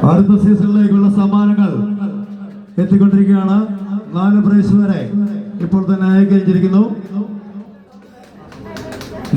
അടുത്ത സീസണിലേക്കുള്ള സമ്മാനങ്ങൾ എത്തിക്കൊണ്ടിരിക്കുകയാണ്. 4 പ്രൈസ് വരെ ഇപ്പോൾ തന്നെ അയച്ചിരിക്കുന്നു.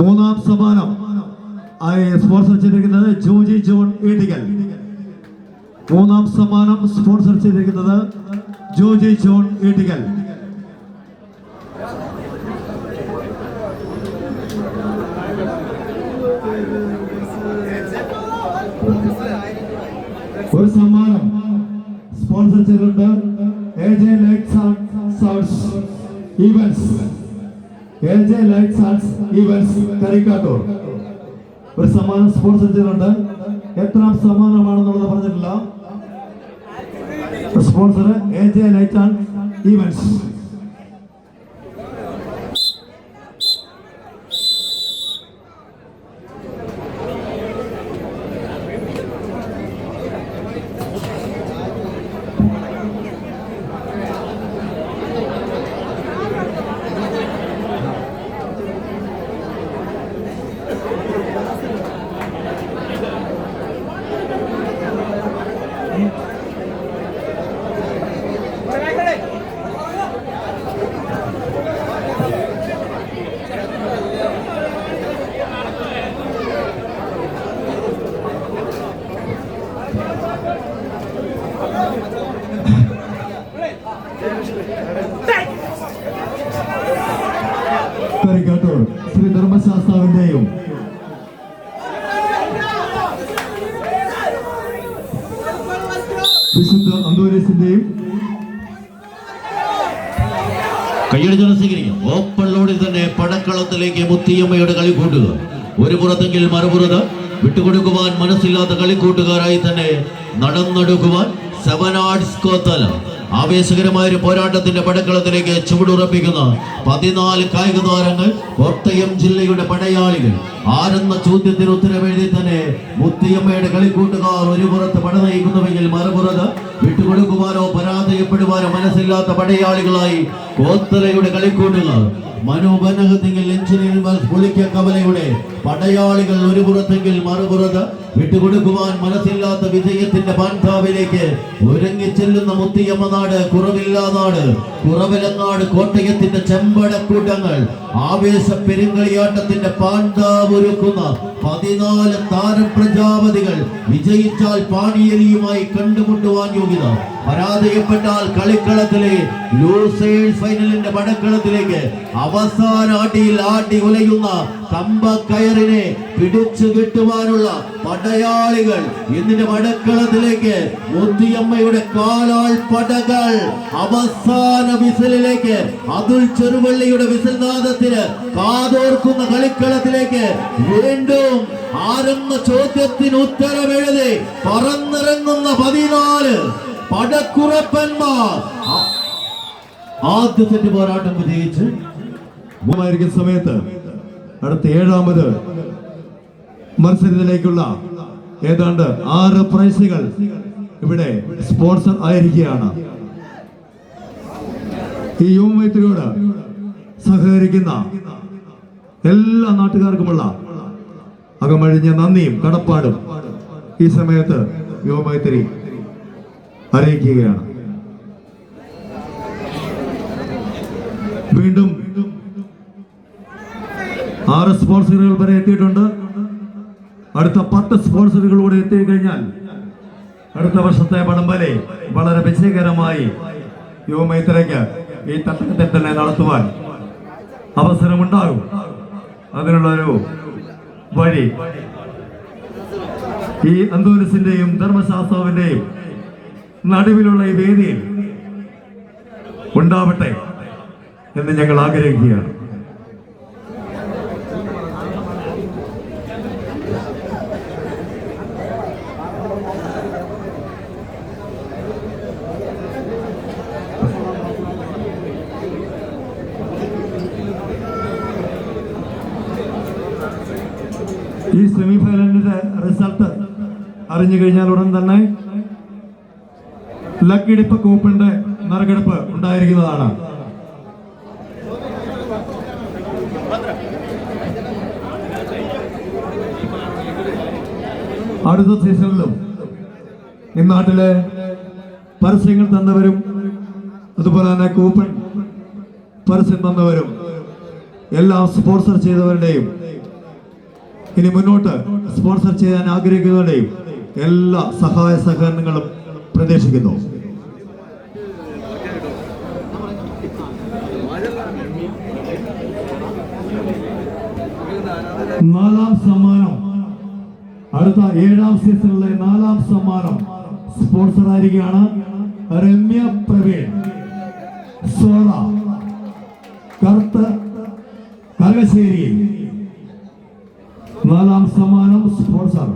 3-ാം സമ്മാനം സ്പോൺസർ ചെയ്തിരിക്കുന്നത് ജോജി ജോൺ ഈട്ടിക്കൽ. 3-ാം സമ്മാനം സ്പോൺസർ ചെയ്തിരിക്കുന്നത് ജോജി ജോൺ ഈട്ടിക്കൽ. ഒരു സമ്മാനം സ്പോൺസർ ചെയ്തിട്ടുണ്ട് AJ Lights and Sounds Events. AJ Lights and Events Karikkattoor ഒരു സമ്മാനം സ്പോൺസർ ചെയ്തിട്ടുണ്ട്. എത്രാം സമ്മാനമാണെന്നുള്ളത് പറഞ്ഞിട്ടില്ല. Sponsor AJ Lights and Events. Karikkattoor Shri ധർമ്മശാസ്താവിന്റെയും വിശുദ്ധ അന്തോനീസിന്റെയും കയ്യടിച്ചാണ് സ്വീകരിക്കുക. ഓപ്പൺ ലോഡിൽ തന്നെ പടക്കളത്തിലേക്ക് മുത്തിയമ്മയുടെ കളി കൂട്ടുക. ഒരു പുറത്തെങ്കിൽ മറുപുറത്ത് വിട്ടുകൊടുക്കുവാൻ മനസ്സില്ലാത്ത കളിക്കൂട്ടുകാരായി തന്നെ നടന്നെടുക്കുവാൻ സെവനാർട്സ് കോത്തല ആവേശകരമായ ഒരു പോരാട്ടത്തിന്റെ പടക്കളത്തിലേക്ക് ചുവടുറപ്പിക്കുന്ന 14 കായിക താരങ്ങൾ. കോട്ടയം ജില്ലയുടെ പടയാളികൾ ആരെന്ന ചോദ്യത്തിന് ഉത്തരവെഴുതി തന്നെ മുത്തിയമ്മയുടെ കളിക്കൂട്ടുകാർ ഒരു പുറത്ത് പട നയിക്കുന്നുവെങ്കിൽ മറുപുറത്ത് വിട്ടുകൊടുക്കുവാനോ പരാജയപ്പെടുവാനോ മനസ്സില്ലാത്ത പടയാളികളായി കോത്തലയുടെ കളിക്കൂട്ടുകാർ. മനോബനഹത്തിങ്കിൽ എഞ്ചിനീയർ പുളിക്ക കവലയുടെ പടയാളികൾ ഒരു പുറത്തെങ്കിൽ മറുപുറത്ത് വിട്ടുകൊടുക്കുവാൻ മനസ്സില്ലാത്ത വിജയത്തിന്റെ പാൻകാവിലേക്ക് ഒരുങ്ങിച്ചെല്ലുന്ന മുത്തിയമ്മ നാട്, കുറവില്ലാ നാട്, കുറവിലങ്ങാട് കോട്ടയത്തിന്റെ ചെമ്പടക്കൂട്ടങ്ങൾ ആവേശ പെരുങ്കളിയാട്ടത്തിന്റെ പാണ്ഡാവൊരുക്കുന്ന 14 താരപ്രജാപതികൾ. വിജയിച്ചാൽ പാണിയലിയുമായി കണ്ടുമുട്ടുവാൻ യോഗ്യത, പരാജയപ്പെട്ടാൽ കളിക്കളത്തിലെ ലൂസേഴ്സ് ഫൈനലിന്റെ പടക്കളത്തിലേക്ക് അവസാന ആട്ടിയിൽ ആട്ടി ഉലയുന്ന കമ്പക്കയറിനെ പിടിച്ചു കിട്ടുവാനുള്ള പടയാളികൾ. ഇതിന്റെ പടക്കളത്തിലേക്ക് മുത്തിയമ്മയുടെ കാലാൾ പടകൾ അവസാന വിസിലിലേക്ക്, അതുൽ ചെറുവള്ളിയുടെ വിസിൽനാദത്തിന് കാതോർക്കുന്ന കളിക്കളത്തിലേക്ക് വീണ്ടും ആരെന്ന ചോദ്യത്തിന് ഉത്തരമെഴുതി പറന്നിറങ്ങുന്ന 14 പടക്കുറപ്പന്മാർ. ആദ്യ സെറ്റ് പോരാട്ടം വിജയിച്ച് സമയത്ത് അടുത്ത 7ാമത് മത്സരത്തിലേക്കുള്ള ഏതാണ്ട് 6 പ്രൈസുകൾ ഇവിടെ സ്പോൺസർ ആയിരിക്കുകയാണ്. ഈ യുവമൈത്രിയോട് സഹകരിക്കുന്ന എല്ലാ നാട്ടുകാർക്കുമുള്ള അകമഴിഞ്ഞ നന്ദിയും കടപ്പാടും ഈ സമയത്ത് യുവമൈത്രി അറിയിക്കുകയാണ്. വീണ്ടും 6 സ്പോൺസറുകൾ വരെ എത്തിയിട്ടുണ്ട്. അടുത്ത 10 സ്പോൺസറുകൾ കൂടെ എത്തിക്കഴിഞ്ഞാൽ അടുത്ത വർഷത്തെ വടംവലി വളരെ വിജയകരമായി യുവമൈത്രിക്ക് ഈ തട്ടത്തിൽ തന്നെ നടത്തുവാൻ അവസരമുണ്ടാകും. അതിനുള്ളൊരു വഴി ഈ അന്തോനീസിന്റെയും ധർമ്മശാസ്താവിന്റെയും നടുവിലുള്ള ഈ വേദിയിൽ ഉണ്ടാവട്ടെ എന്ന് ഞങ്ങൾ ആഗ്രഹിക്കുകയാണ്. ഈ സെമി ഫൈനലിന്റെ റിസൾട്ട് അറിഞ്ഞു കഴിഞ്ഞാൽ ഉടൻ തന്നെ ലക്കിടിപ്പ് കൂപ്പന്റെ നറുക്കെടുപ്പ് ഉണ്ടായിരിക്കുന്നതാണ്. അടുത്ത സീസണിലും ഈ നാട്ടിലെ പരസ്യങ്ങൾ തന്നവരും അതുപോലെ തന്നെ കൂപ്പൺ പരസ്യം തന്നവരും എല്ലാം സ്പോൺസർ ചെയ്തവരുടെയും ഇനി മുന്നോട്ട് സ്പോൺസർ ചെയ്യാൻ ആഗ്രഹിക്കുന്നവരുടെയും എല്ലാ സഹായ സഹകരണങ്ങളും പ്രതീക്ഷിക്കുന്നു. നാലാം സമ്മാനം, അടുത്ത 7ാം സീസണിലെ 4ാം സമ്മാനം സ്പോൺസർ ആയിരിക്കുകയാണ് രമ്യ പ്രവീൺ, സോള, കർഗശ്ശേരി. 4ാം സമ്മാനം സ്പോൺസർ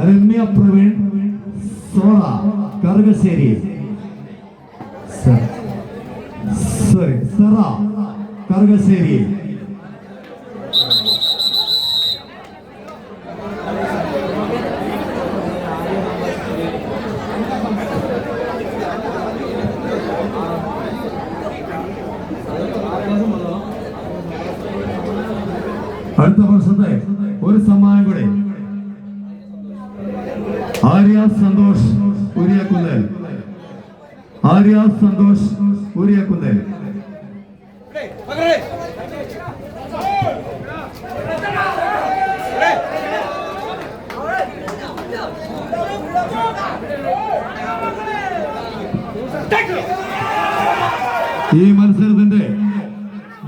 രമ്യ പ്രവീൺ, സോള, കർഗശ്ശേരി. സെറ, കർഗശ്ശേരി. അടുത്ത വർഷത്തെ ഒരു സമ്മാനം കൂടി ആര്യ സന്തോഷ് ഉരിയക്കുന്നേൽ. ആര്യ സന്തോഷ് ഉരിയക്കുന്നേൽ. ഈ മത്സരത്തിന്റെ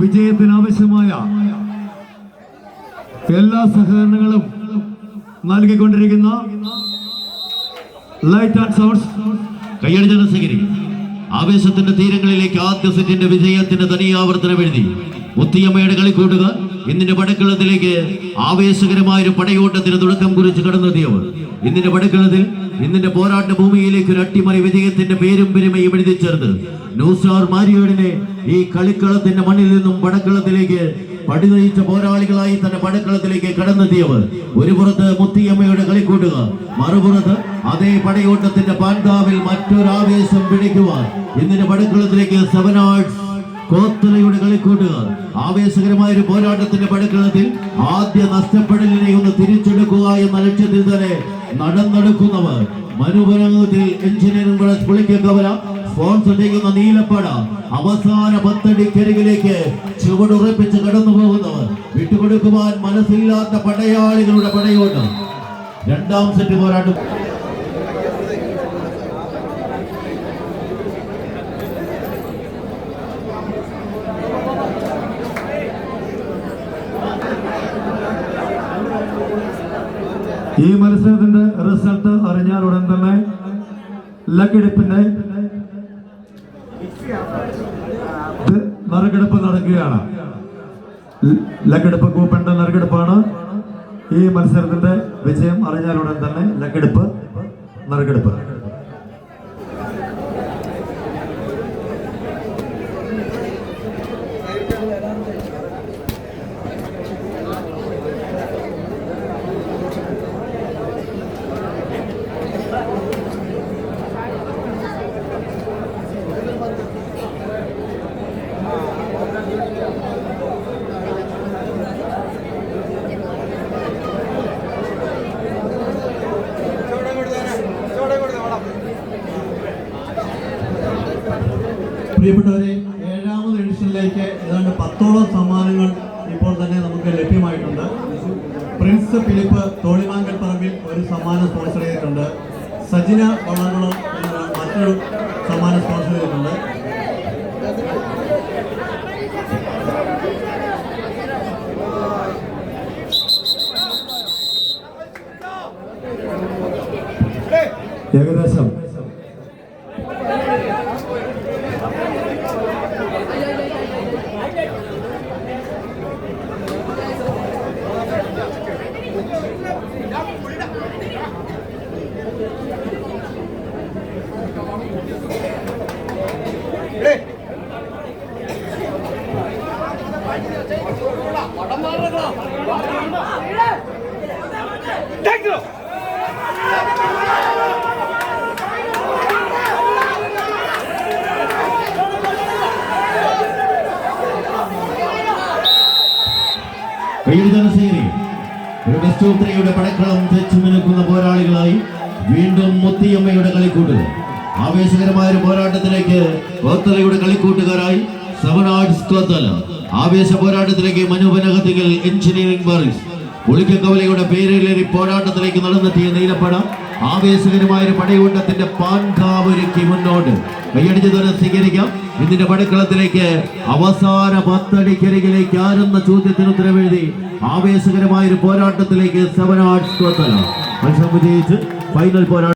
വിജയത്തിനാവശ്യമായ എല്ലാ സഹകരണങ്ങളും നൽകിക്കൊണ്ടിരിക്കുന്ന ലൈറ്റ് ആൻഡ് സൗണ്ട്സ് കയ്യടിച്ചാണ് സ്വീകരിക്കും. ആവേശത്തിന്റെ തീരങ്ങളിലേക്ക് ആദ്യ സെറ്റിന്റെ വിജയത്തിന്റെ തനിയാവർത്തനം എഴുതി മുത്തിയമ്മയുടെ കളിക്കൂട്ടുകാർ ഇന്നിന്റെ പടക്കളത്തിലേക്ക് ആവേശകരമായൊരു പടയോട്ടത്തിന് തുടക്കം കുറിച്ച് കടന്നെത്തിയവർ ഇന്നിന്റെ പടക്കളത്തിൽ ഇന്നിന്റെ പോരാട്ട ഭൂമിയിലേക്ക് ഒരു അട്ടിമറി വിജയത്തിന്റെ പേരും പെരുമയും എഴുതി ചേർത്ത് ന്യൂസ്റ്റാർ മാരിയോടിനെ ഈ കളിക്കളത്തിന്റെ മണ്ണിൽ നിന്നും പടക്കളത്തിലേക്ക് പടിനയിച്ച പോരാളികളായി തന്നെ പടക്കളത്തിലേക്ക് കടന്നെത്തിയവർ ഒരു പുറത്ത് മുത്തിയമ്മയുടെ കളിക്കൂട്ടുകാർ, മറുപുറത്ത് അതേ പടയോട്ടത്തിന്റെ പാൻകാവിൽ മറ്റൊരാവേശം പിടിക്കുവാൻ ഇന്നിന്റെ പടക്കളത്തിലേക്ക് സെവൻ ആർട്സ് കോത്തലയുടെ കളിക്കൂട്ടുകാർ. ആവേശകരമായ ഒരു പോരാട്ടത്തിന്റെ പടക്കളത്തിൽ ആദ്യ നഷ്ടപ്പെടലിനെ ഒന്ന് തിരിച്ചെടുക്കുക എന്ന ലക്ഷ്യത്തിൽ തന്നെ നടന്നെടുക്കുന്നവർ മനുപരത്തിൽ എഞ്ചിനീയറിംഗ് കോളേജ് പുളിക്കക്കവല സ്പോൺസർ ചെയ്യുന്ന നീലപ്പട അവസാന 10 അടിക്കരികിലേക്ക് ചുവടുറപ്പിച്ച് കടന്നു പോകുന്നവർ വിട്ടുകൊടുക്കുവാൻ മനസ്സില്ലാത്ത പടയാളികളുടെ പടയോട്ടം. 2ാം സെറ്റ് പോരാട്ടം. ഈ മത്സരത്തിന്റെ റിസൾട്ട് അറിഞ്ഞാൽ ഉടൻ തന്നെ ലക്കെടുപ്പിന്റെ നറുക്കെടുപ്പ് നടക്കുകയാണ്. ലക്കെടുപ്പ് കൂപ്പന്റെ നറുക്കെടുപ്പാണ്. ഈ മത്സരത്തിന്റെ വിജയം അറിഞ്ഞാൽ ഉടൻ തന്നെ ലക്കെടുപ്പ് നറുക്കെടുപ്പ്. പ്രിയപ്പെട്ടവരെ, 7ാമത് എഡിഷനിലേക്ക് ഏതാണ്ട് 10ഓളം സമ്മാനങ്ങൾ ഇപ്പോൾ തന്നെ നമുക്ക് ലഭ്യമായിട്ടുണ്ട്. പ്രിൻസ് ഫിലിപ്പ് തോളിമാങ്കൽ പറമ്പിൽ ഒരു സമ്മാനം സ്പോൺസർ ചെയ്തിട്ടുണ്ട്. സജിന വള്ളംകുളം മറ്റൊരു സമ്മാനം സ്പോൺസർ ചെയ്തിട്ടുണ്ട്. ഏകദേശം കയ്യടിച്ചാണ് സ്വീകരിക്കും. ഒരു ബെസ്റ്റ് ഓഫ് 3യുടെ പടക്കളം തെച്ചുമിനുക്കുന്ന പോരാളികളായി വീണ്ടും മുത്തിയമ്മയുടെ കളിക്കൂട്ടുകൾ. ആവേശകരമായ ഒരു പോരാട്ടത്തിലേക്ക് കോത്തലയുടെ കളിക്കൂട്ടുകാരായി സെവൻ ആർട്സ് കോത്തല. ആവേശ പോരാട്ടത്തിലേക്ക് മനുപനകത്തിങ്കിൽ എഞ്ചിനീയറിംഗ് പാരീസ്. പുളിക്കക്കവലയുടെ പേരിലേറി പോരാട്ടത്തിലേക്ക് നടന്നെത്തിയ നീലപ്പട ആവേശകരമായ ഒരു പടയോട്ടത്തിന്റെ പാൻകാവൊരുക്കി മുന്നോട്ട്. കൈയടിച്ച് തന്നെ സ്വീകരിക്കാം. ഇതിന്റെ പടക്കളത്തിലേക്ക് അവസാന 10 അടിക്കരികിലേക്ക് ആരെന്ന ചോദ്യത്തിന് ഉത്തരവെഴുതി ആവേശകരമായ ഒരു പോരാട്ടത്തിലേക്ക് സെവൻ ആർട്സ് കോത്തല മത്സരം വിജയിച്ച് ഫൈനൽ പോരാട്ടം.